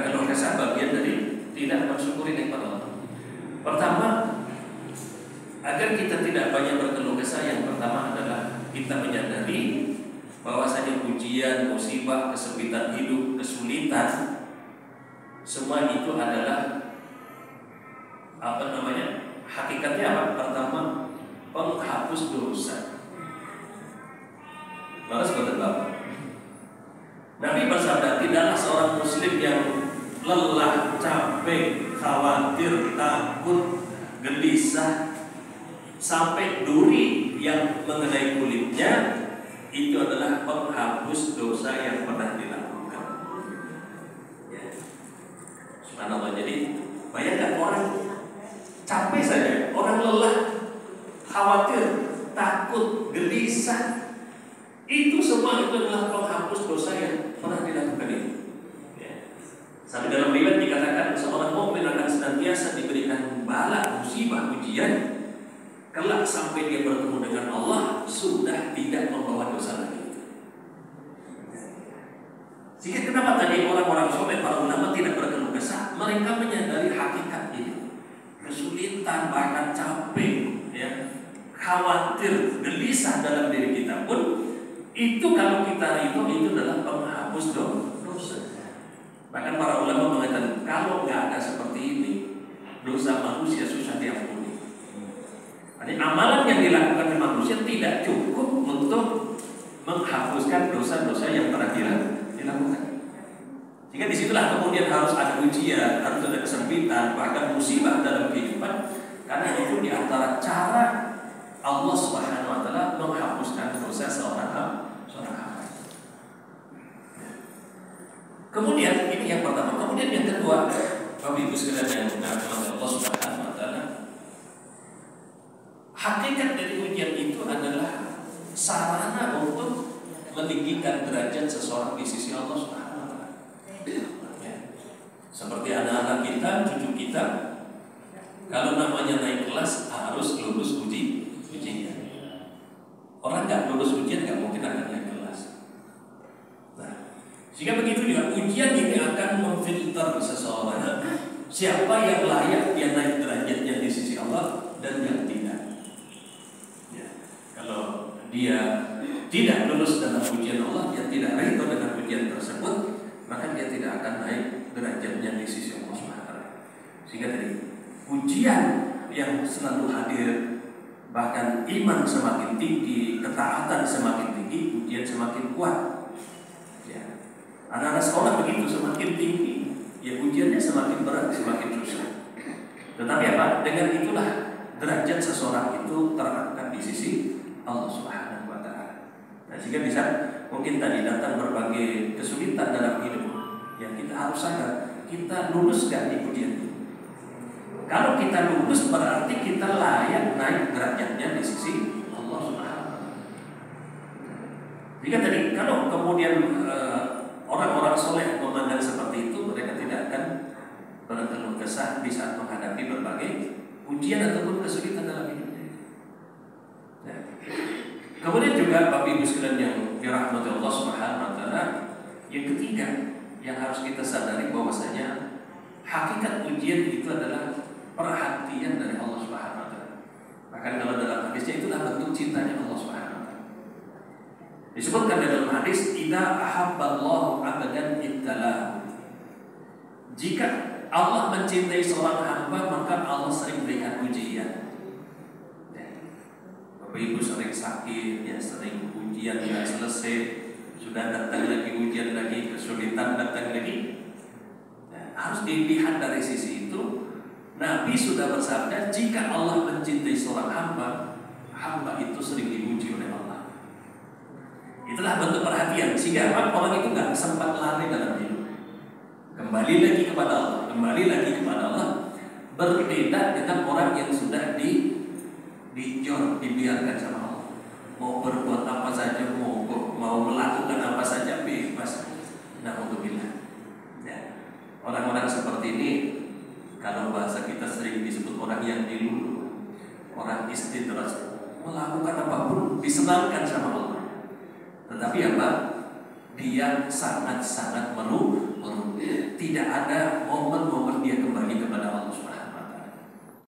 berkeluh kesah bagian dari tidak mensyukuri nikmat Allah. Pertama, agar kita tidak banyak berkeluh kesah, yang pertama adalah kita menyadari bahwasanya ujian, musibah, kesempitan hidup, kesulitan, semua itu adalah hakikatnya apa? Pertama, penghapus dosa. Maka seperti Bapak Nabi bersabda, tidaklah seorang muslim yang lelah, capek, khawatir, takut, gelisah sampai duri yang mengenai kulitnya itu adalah penghapus dosa yang pernah dilakukan. Ya. Subhanallah. Jadi bayangkan orang capek saja, orang lelah, khawatir, takut, gelisah, itu semua itu adalah penghapus dosa yang pernah dilakukan itu. Ya. Sampai dalam riwayat dikatakan seorang mukmin akan senantiasa diberikan bala, musibah, ujian, kelak sampai dia bertemu dengan Allah sudah tidak membawa dosa lagi. Sehingga kenapa tadi orang-orang soleh, para ulama tidak berkeluh kesah? Mereka menyadari hakikat ini. Kesulitan, bahkan capek, ya, khawatir, gelisah dalam diri kita pun itu kalau kita itu adalah penghapus dosa. Bahkan para ulama mengatakan kalau nggak ada seperti ini, dosa manusia susah diampuni. Jadi amalan yang dilakukan oleh manusia tidak cukup untuk menghapuskan dosa-dosa yang pernah dilakukan. Sehingga disitulah kemudian harus ada ujian, harus ada kesempitan, bahkan musibah dalam kehidupan. Karena itu diantara cara Allah Subhanahu Wa Taala menghapuskan dosa seorang hamba. Kemudian ini yang pertama. Kemudian yang kedua, Bapak Ibu sekalian yang dirahmati Allah Subhanahu Wa Taala, hakikat dari ujian itu adalah sarana untuk meninggikan derajat seseorang di sisi Allah Subhanahu Wa Taala. Ya. Seperti anak-anak kita, cucu kita, kalau namanya naik kelas harus lulus ujian. Orang nggak lulus ujian nggak mungkin akan naik kelas. Nah, jika begitu juga ujian ini akan memfilter seseorang siapa yang layak dia naik derajatnya di sisi Allah dan yang tidak. Kalau dia tidak lulus dalam ujian Allah, dia tidak ridho dengan ujian tersebut, maka dia tidak akan naik derajatnya di sisi Allah SWT. Sehingga dari ujian yang selalu hadir, bahkan iman semakin tinggi, ketaatan semakin tinggi, ujian semakin kuat. Ya. Anak-anak sekolah begitu, semakin tinggi, ya ujiannya semakin berat, semakin susah. Tetapi apa? Dengan itulah derajat seseorang itu terangkat di sisi Allah Subhanahu Wa Taala. Nah, sehingga bisa mungkin tadi datang berbagai kesulitan dalam hidup, yang kita harus sadar kita lulus gak di ujian itu. Kalau kita lulus berarti kita layak naik derajatnya di sisi Allah Subhanahu Wa Taala. Jika tadi kalau kemudian orang-orang soleh memandang seperti itu, mereka tidak akan berkeluh kesah di saat menghadapi berbagai ujian ataupun kesulitan dalam hidup. Kemudian juga Bapak Ibu sekalian yang dirahmati Allah Subhanahu Wa Taala, yang ketiga yang harus kita sadari bahwasanya hakikat ujian itu adalah perhatian dari Allah Subhanahu Wa Taala. Bahkan kalau dalam hadisnya itulah bentuk cintanya Allah Subhanahu Wa Taala. Disebutkan dalam hadis, "Idza ahabballahu 'abdan ibtalahu." Jika Allah mencintai seorang hamba, maka Allah sering berikan ujian. Bapak Ibu sering sakit, ya sering ujian tidak selesai, sudah datang lagi ujian lagi, kesulitan datang lagi. Nah, harus dilihat dari sisi itu. Nabi sudah bersabda, jika Allah mencintai seorang hamba, hamba itu sering diuji oleh Allah. Itulah bentuk perhatian, sehingga orang itu nggak sempat lari dalam hidup. Kembali lagi kepada Allah, kembali lagi kepada Allah. Berbeda dengan orang yang sudah dibiarkan sama Allah, mau berbuat apa saja, mau melakukan apa saja bebas. Na'udzubillah. Ya. Orang-orang seperti ini, kalau bahasa kita sering disebut orang yang dilulu, orang istidras, melakukan apapun disenangkan sama Allah. Tetapi apa? Dia sangat-sangat merugi. tidak ada momen-momen dia kembali